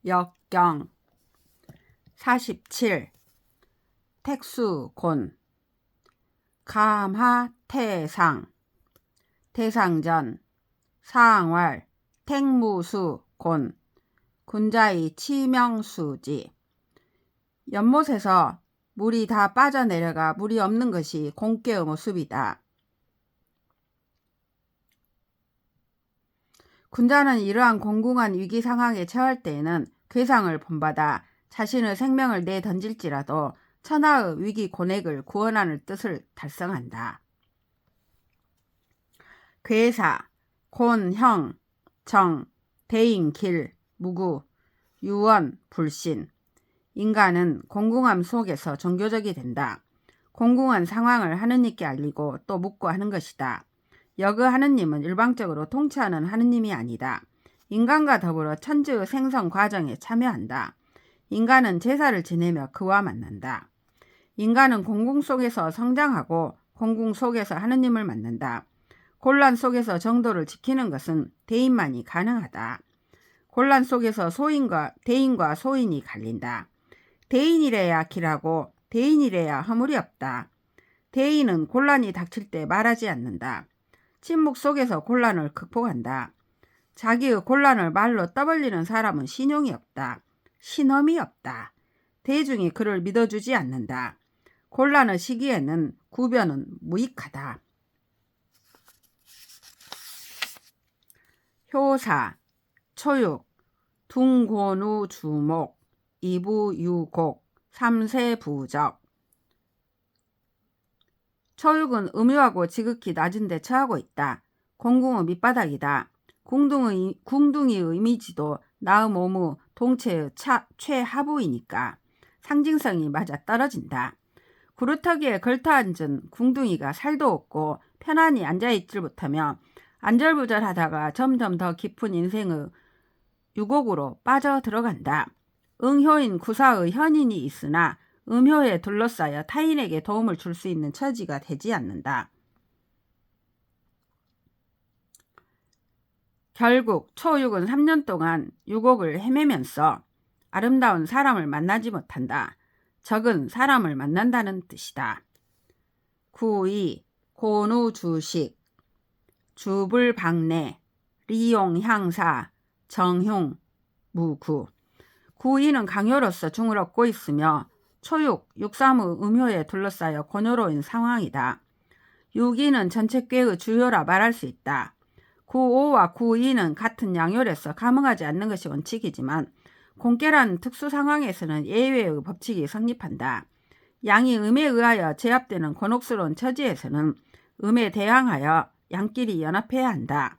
역경 47. 택수곤 감하태상 태상전 사항왈 택무수곤 군자의 치명수지. 연못에서 물이 다 빠져내려가 물이 없는 것이 공께의 모습이다. 군자는 이러한 공공한 위기 상황에 처할 때에는 괴상을 본받아 자신의 생명을 내던질지라도 천하의 위기 곤액을 구원하는 뜻을 달성한다. 괴사, 곤, 형, 정, 대인, 길, 무구, 유언, 불신. 인간은 공공함 속에서 종교적이 된다. 공공한 상황을 하느님께 알리고 또 묻고 하는 것이다. 여그 하느님은 일방적으로 통치하는 하느님이 아니다. 인간과 더불어 천지의 생성 과정에 참여한다. 인간은 제사를 지내며 그와 만난다. 인간은 공공 속에서 성장하고 공공 속에서 하느님을 만난다. 곤란 속에서 정도를 지키는 것은 대인만이 가능하다. 곤란 속에서 대인과 소인이 갈린다. 대인이래야 길하고 대인이래야 허물이 없다. 대인은 곤란이 닥칠 때 말하지 않는다. 침묵 속에서 곤란을 극복한다. 자기의 곤란을 말로 떠벌리는 사람은 신용이 없다. 신험이 없다. 대중이 그를 믿어주지 않는다. 곤란의 시기에는 구변은 무익하다. 효사, 초육, 둥곤우 주목, 이부유곡, 삼세부적. 초육은 음유하고 지극히 낮은 데 처하고 있다. 공궁의 밑바닥이다. 궁둥이의 이미지도 나의 몸의 동체의 최하부이니까 상징성이 맞아 떨어진다. 구루터기에 걸터앉은 궁둥이가 살도 없고 편안히 앉아있질 못하며 안절부절하다가 점점 더 깊은 인생의 유곡으로 빠져 들어간다. 응효인 구사의 현인이 있으나 음효에 둘러싸여 타인에게 도움을 줄 수 있는 처지가 되지 않는다. 결국 초육은 3년 동안 유곡을 헤매면서 아름다운 사람을 만나지 못한다. 적은 사람을 만난다는 뜻이다. 구이, 곤우주식, 주불방내, 리용향사, 정흉, 무구. 구이는 강요로서 중을 얻고 있으며 초육, 육삼의 음효에 둘러싸여 곤요로운 상황이다. 육이는 전체 꾀의 주요라 말할 수 있다. 구오와 구이는 같은 양요로서 감흥하지 않는 것이 원칙이지만 공께라는 특수 상황에서는 예외의 법칙이 성립한다. 양이 음에 의하여 제압되는 곤혹스러운 처지에서는 음에 대항하여 양끼리 연합해야 한다.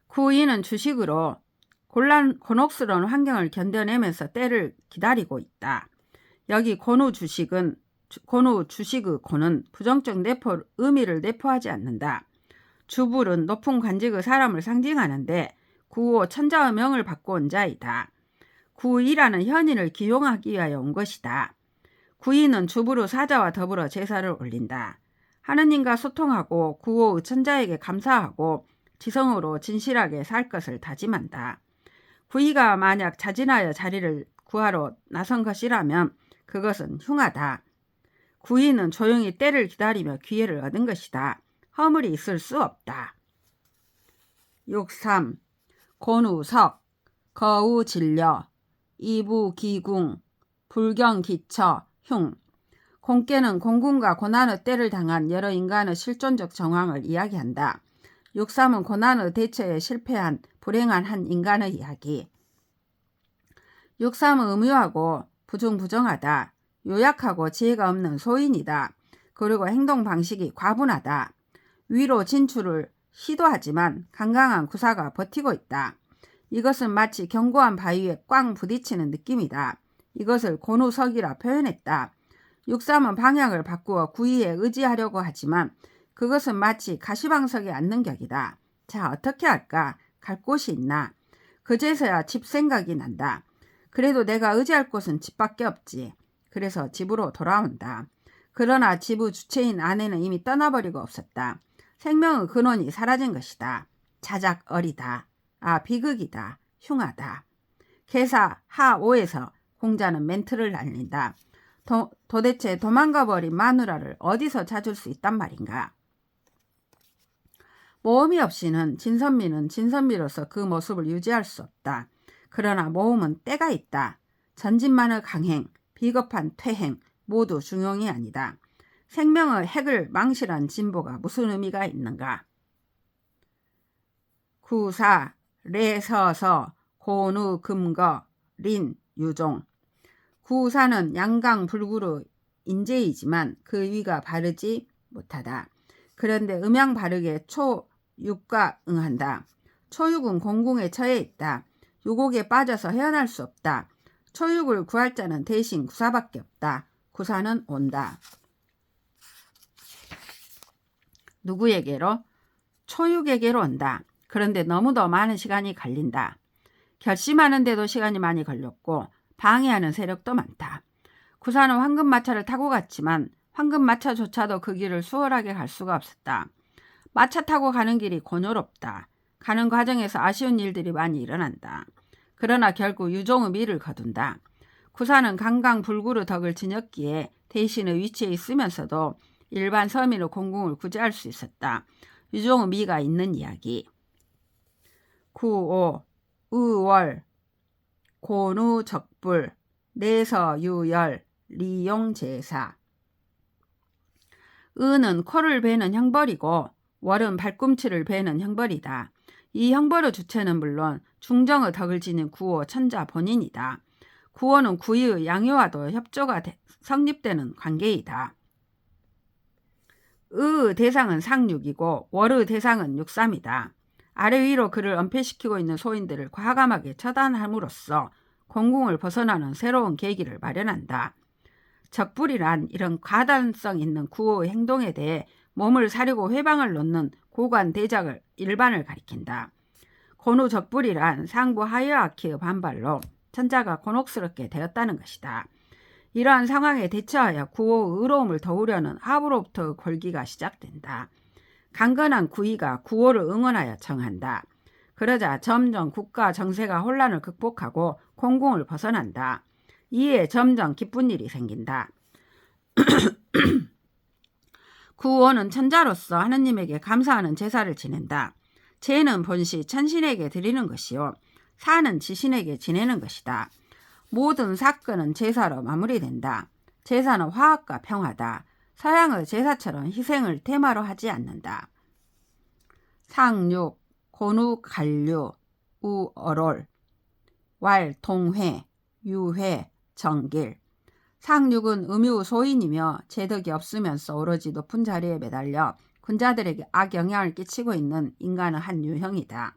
구이는 주식으로 곤혹스러운 환경을 견뎌내면서 때를 기다리고 있다. 여기 곤우주식의 곤은 부정적 의미를 내포하지 않는다. 주불은 높은 관직의 사람을 상징하는데 구오 천자의 명을 받고 온 자이다. 구이라는 현인을 기용하기 위하여 온 것이다. 구이는 주불의 사자와 더불어 제사를 올린다. 하느님과 소통하고 구오의 천자에게 감사하고 지성으로 진실하게 살 것을 다짐한다. 구이가 만약 자진하여 자리를 구하러 나선 것이라면 그것은 흉하다. 구이는 조용히 때를 기다리며 기회를 얻은 것이다. 허물이 있을 수 없다. 63. 곤우석, 거우진려, 이부기궁, 불경기처, 흉. 공께는 공궁과 고난의 때를 당한 여러 인간의 실존적 정황을 이야기한다. 63은 고난의 대처에 실패한 불행한 한 인간의 이야기. 63은 음유하고 부정하다. 요약하고 지혜가 없는 소인이다. 그리고 행동 방식이 과분하다. 위로 진출을 시도하지만 강강한 구사가 버티고 있다. 이것은 마치 견고한 바위에 꽝 부딪히는 느낌이다. 이것을 곤우석이라 표현했다. 63은 방향을 바꾸어 구이에 의지하려고 하지만 그것은 마치 가시방석에 앉는 격이다. 자, 어떻게 할까? 갈 곳이 있나? 그제서야 집 생각이 난다. 그래도 내가 의지할 곳은 집밖에 없지. 그래서 집으로 돌아온다. 그러나 집의 주체인 아내는 이미 떠나버리고 없었다. 생명의 근원이 사라진 것이다. 자작 어리다. 비극이다. 흉하다. 개사 하5에서 공자는 멘트를 날린다. 도대체 도망가버린 마누라를 어디서 찾을 수 있단 말인가. 모험이 없이는 진선미는 진선미로서 그 모습을 유지할 수 없다. 그러나 모험은 때가 있다. 전진만의 강행, 비겁한 퇴행 모두 중용이 아니다. 생명의 핵을 망실한 진보가 무슨 의미가 있는가. 구사, 레서서, 고누, 금거, 린, 유종. 구사는 양강불구의 인재이지만 그 위가 바르지 못하다. 그런데 음양 바르게 초육과 응한다. 초육은 공궁에 처해 있다. 유곡에 빠져서 헤어날 수 없다. 초육을 구할 자는 대신 구사밖에 없다. 구사는 온다. 누구에게로? 초육에게로 온다. 그런데 너무도 많은 시간이 걸린다. 결심하는데도 시간이 많이 걸렸고 방해하는 세력도 많다. 구사는 황금마차를 타고 갔지만 황금마차조차도 그 길을 수월하게 갈 수가 없었다. 마차 타고 가는 길이 곤욕롭다. 가는 과정에서 아쉬운 일들이 많이 일어난다. 그러나 결국 유종의 미를 거둔다. 구사는 강강불구의 덕을 지녔기에 대신의 위치에 있으면서도 일반 서민의 공궁을 구제할 수 있었다. 유종의 미가 있는 이야기. 구오, 의월, 고누적불, 내서유열, 리용제사. 의는 코를 베는 형벌이고 월은 발꿈치를 베는 형벌이다. 이 형벌의 주체는 물론 중정의 덕을 지닌 구호 천자 본인이다. 구호는 구의의 양요와도 협조가 성립되는 관계이다. 의의 대상은 상육이고 월의 대상은 육삼이다. 아래 위로 그를 은폐시키고 있는 소인들을 과감하게 처단함으로써 공궁을 벗어나는 새로운 계기를 마련한다. 적불이란 이런 과단성 있는 구호의 행동에 대해 몸을 사리고 회방을 놓는 고관대작을 일반을 가리킨다. 고누적불이란 상부 하이어아키의 반발로 천자가 곤혹스럽게 되었다는 것이다. 이러한 상황에 대처하여 구호의 의로움을 도우려는 하부로부터 골기가 시작된다. 강건한 구의가 구호를 응원하여 청한다. 그러자 점점 국가 정세가 혼란을 극복하고 공궁을 벗어난다. 이에 점점 기쁜 일이 생긴다. 구호는 천자로서 하느님에게 감사하는 제사를 지낸다. 제는 본시 천신에게 드리는 것이요 사는 지신에게 지내는 것이다. 모든 사건은 제사로 마무리된다. 제사는 화합과 평화다. 서양의 제사처럼 희생을 테마로 하지 않는다. 상육, 고누, 간류, 우, 어롤, 왈, 동회, 유회, 정길. 상육은 음유 소인이며 제덕이 없으면서 오로지 높은 자리에 매달려 군자들에게 악영향을 끼치고 있는 인간의 한 유형이다.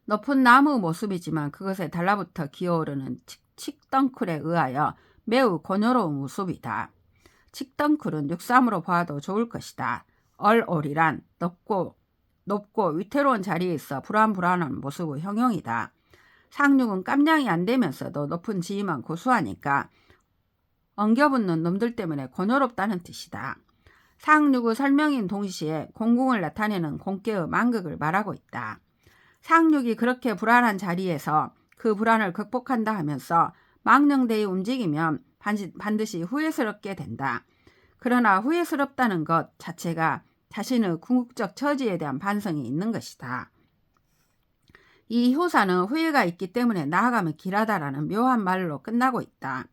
높은 나무 모습이지만 그것에 달라붙어 기어오르는 칡덩쿨에 의하여 매우 곤욕로운 모습이다. 칡덩쿨은 육삼으로 보아도 좋을 것이다. 얼올이란 높고 위태로운 자리에 있어 불안한 모습의 형용이다. 상륙은 깜냥이 안 되면서도 높은 지위만 고수하니까 엉겨붙는 놈들 때문에 곤욕롭다는 뜻이다. 상륙의 설명인 동시에 공궁을 나타내는 공께의 만극을 말하고 있다. 상륙이 그렇게 불안한 자리에서 그 불안을 극복한다 하면서 망령대에 움직이면 반드시 후회스럽게 된다. 그러나 후회스럽다는 것 자체가 자신의 궁극적 처지에 대한 반성이 있는 것이다. 이 효사는 후회가 있기 때문에 나아가면 길하다라는 묘한 말로 끝나고 있다.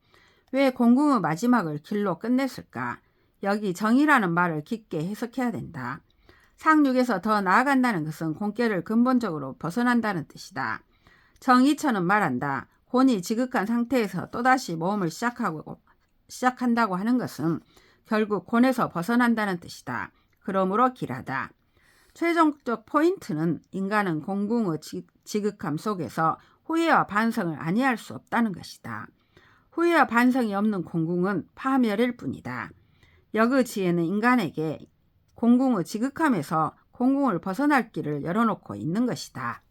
왜 공궁의 마지막을 길로 끝냈을까? 여기 정이라는 말을 깊게 해석해야 된다. 상륙에서 더 나아간다는 것은 공께를 근본적으로 벗어난다는 뜻이다. 정이처는 말한다. 곤이 지극한 상태에서 또다시 모험을 시작한다고 하는 것은 결국 곤에서 벗어난다는 뜻이다. 그러므로 길하다. 최종적 포인트는 인간은 공궁의 지극함 속에서 후회와 반성을 아니할 수 없다는 것이다. 후회와 반성이 없는 공궁은 파멸일 뿐이다. 역의지혜는 인간에게 공궁의 지극함에서 공궁을 벗어날 길을 열어놓고 있는 것이다.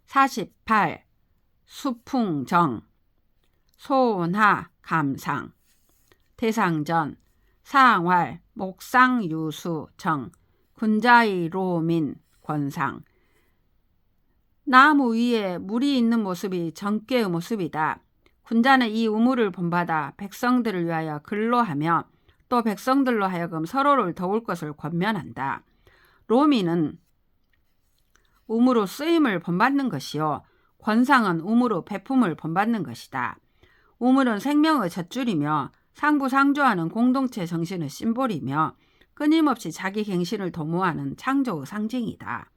48. 수풍정 소원하 감상 대상전 상활 목상유수 정 군자의 로민 권상. 나무 위에 물이 있는 모습이 정꾀의 모습이다. 군자는 이 우물을 본받아 백성들을 위하여 근로하며 또 백성들로 하여금 서로를 도울 것을 권면한다. 로미는 우무로 쓰임을 본받는 것이요 권상은 우무로 베품을 본받는 것이다. 우물은 생명의 젖줄이며 상부상조하는 공동체 정신의 심볼이며 끊임없이 자기 갱신을 도모하는 창조의 상징이다.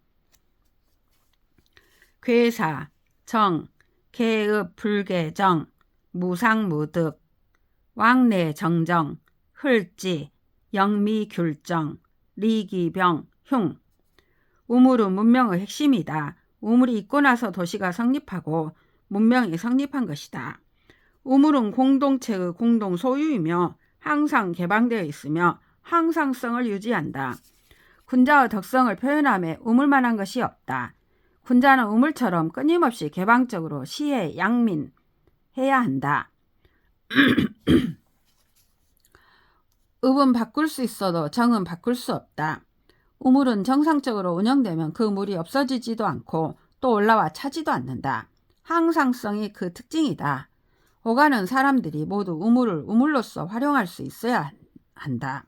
괴사, 정, 개읍 불개정, 무상무득, 왕래정정, 흘지, 영미귤정, 리기병, 흉. 우물은 문명의 핵심이다. 우물이 있고 나서 도시가 성립하고 문명이 성립한 것이다. 우물은 공동체의 공동 소유이며 항상 개방되어 있으며 항상성을 유지한다. 군자의 덕성을 표현함에 우물만한 것이 없다. 군자는 우물처럼 끊임없이 개방적으로 시해 양민해야 한다. 읍은 바꿀 수 있어도 정은 바꿀 수 없다. 우물은 정상적으로 운영되면 그 물이 없어지지도 않고 또 올라와 차지도 않는다. 항상성이 그 특징이다. 오가는 사람들이 모두 우물을 우물로서 활용할 수 있어야 한다.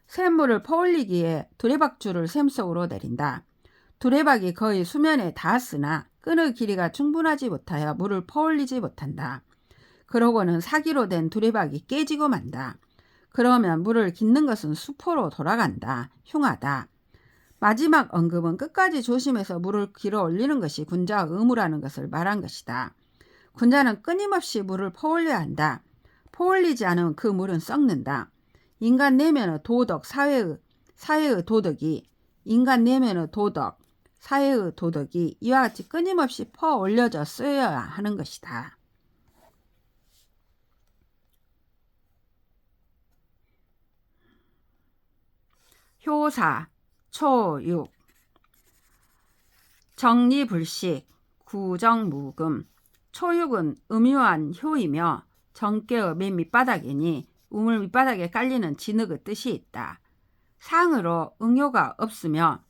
샘물을 퍼올리기에 두레박줄을 샘 속으로 내린다. 두레박이 거의 수면에 닿았으나 끈의 길이가 충분하지 못하여 물을 퍼올리지 못한다. 그러고는 사기로 된 두레박이 깨지고 만다. 그러면 물을 깃는 것은 수포로 돌아간다. 흉하다. 마지막 언급은 끝까지 조심해서 물을 길어 올리는 것이 군자의 의무라는 것을 말한 것이다. 군자는 끊임없이 물을 퍼올려야 한다. 퍼올리지 않으면 그 물은 썩는다. 인간 내면의 도덕, 사회의 도덕이 인간 내면의 도덕, 사회의 도덕이 이와 같이 끊임없이 퍼올려져 쓰여야 하는 것이다. 효사, 초육, 정리불식, 구정무금. 초육은 음유한 효이며 정계의 맨 밑바닥이니 우물 밑바닥에 깔리는 진흙의 뜻이 있다. 상으로 응효가 없으며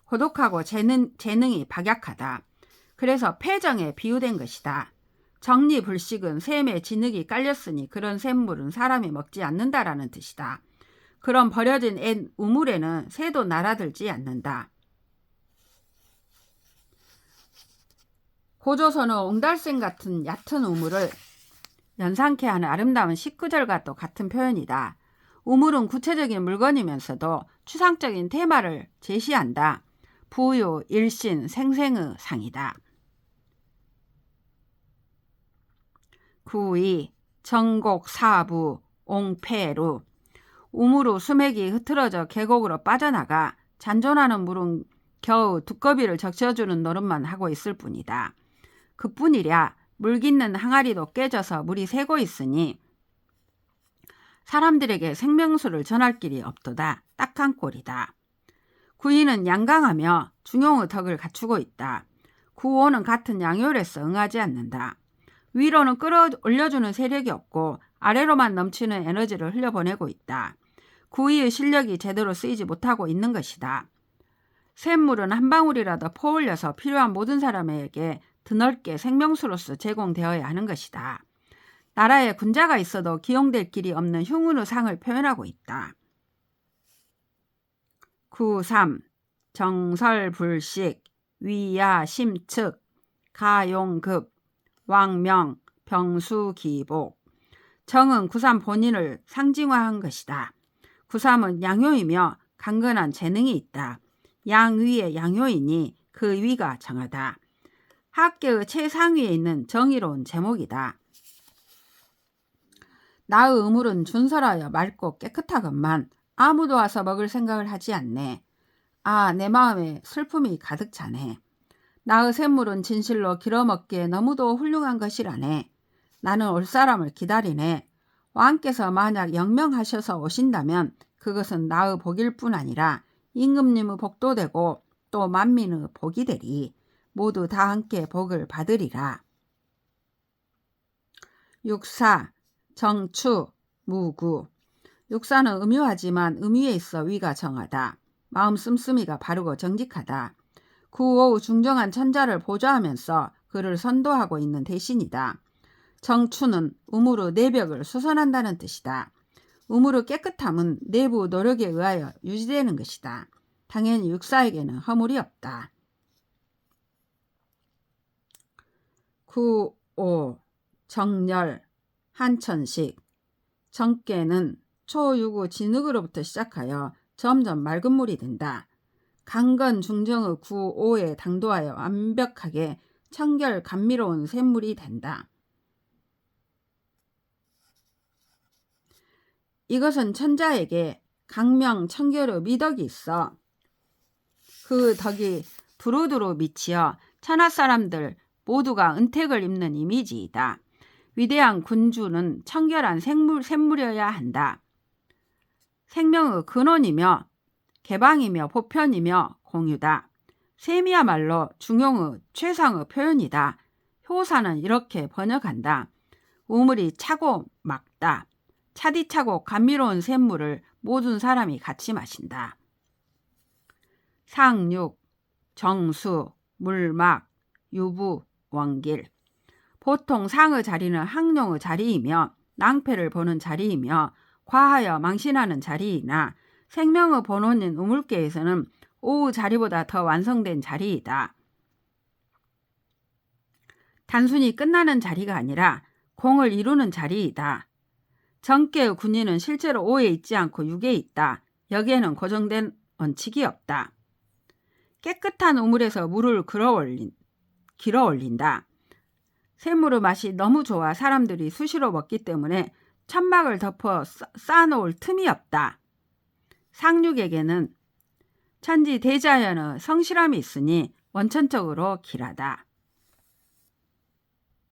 고독하고 재능이 박약하다. 그래서 패정에 비유된 것이다. 정리불식은 샘에 진흙이 깔렸으니 그런 샘물은 사람이 먹지 않는다라는 뜻이다. 그런 버려진 우물에는 새도 날아들지 않는다. 고조선의 옹달샘 같은 얕은 우물을 연상케 하는 아름다운 식구절과 또 같은 표현이다. 우물은 구체적인 물건이면서도 추상적인 테마를 제시한다. 부유, 일신, 생생의 상이다. 구이, 정곡, 사부, 옹패루. 우물의 수맥이 흐트러져 계곡으로 빠져나가 잔존하는 물은 겨우 두꺼비를 적셔주는 노릇만 하고 있을 뿐이다. 그뿐이랴 물 깃는 항아리도 깨져서 물이 새고 있으니 사람들에게 생명수를 전할 길이 없도다. 딱한 꼴이다. 구이는 양강하며 중용의 덕을 갖추고 있다. 구오는 같은 양요래서 응하지 않는다. 위로는 끌어올려주는 세력이 없고 아래로만 넘치는 에너지를 흘려보내고 있다. 구이의 실력이 제대로 쓰이지 못하고 있는 것이다. 샘물은 한 방울이라도 퍼올려서 필요한 모든 사람에게 드넓게 생명수로서 제공되어야 하는 것이다. 나라에 군자가 있어도 기용될 길이 없는 흉운의 상을 표현하고 있다. 9.3 정설불식, 위야 심측, 가용급, 왕명, 병수기복. 정은 구삼 본인을 상징화한 것이다. 구삼은 양요이며 강건한 재능이 있다. 양 위에 양요이니 그 위가 정하다. 학계의 최상위에 있는 정의로운 제목이다. 나의 우물은 준설하여 맑고 깨끗하건만 아무도 와서 먹을 생각을 하지 않네. 아, 내 마음에 슬픔이 가득 차네. 나의 샘물은 진실로 길어먹기에 너무도 훌륭한 것이라네. 나는 올 사람을 기다리네. 왕께서 만약 영명하셔서 오신다면 그것은 나의 복일 뿐 아니라 임금님의 복도 되고 또 만민의 복이 되리. 모두 다 함께 복을 받으리라. 6.4 정추, 무구. 육사는 음유하지만 음위에 있어 위가 정하다. 마음 씀씀이가 바르고 정직하다. 구오의 중정한 천자를 보좌하면서 그를 선도하고 있는 대신이다. 정추는 우무르 내벽을 수선한다는 뜻이다. 우무르 깨끗함은 내부 노력에 의하여 유지되는 것이다. 당연히 육사에게는 허물이 없다. 구오 정렬 한천식 정깨는 초유구 진흙으로부터 시작하여 점점 맑은 물이 된다. 강건 중정의 구오에 당도하여 완벽하게 청결 감미로운 샘물이 된다. 이것은 천자에게 강명 청결의 미덕이 있어 그 덕이 두루두루 미치어 천하 사람들 모두가 은택을 입는 이미지이다. 위대한 군주는 청결한 샘물이어야 한다. 생명의 근원이며 개방이며 보편이며 공유다. 셈이야말로 중용의 최상의 표현이다. 효사는 이렇게 번역한다. 우물이 차고 막다. 차디차고 감미로운 샘물을 모든 사람이 같이 마신다. 상육, 정수, 물막, 유부, 원길. 보통 상의 자리는 항룡의 자리이며 낭패를 보는 자리이며 과하여 망신하는 자리이나 생명의 본원인 우물계에서는 오의 자리보다 더 완성된 자리이다. 단순히 끝나는 자리가 아니라 공을 이루는 자리이다. 정계의 군인은 실제로 오에 있지 않고 육에 있다. 여기에는 고정된 원칙이 없다. 깨끗한 우물에서 물을 길어 올린다. 샘물의 맛이 너무 좋아 사람들이 수시로 먹기 때문에 천막을 덮어 쌓아놓을 틈이 없다. 상륙에게는 천지 대자연의 성실함이 있으니 원천적으로 길하다.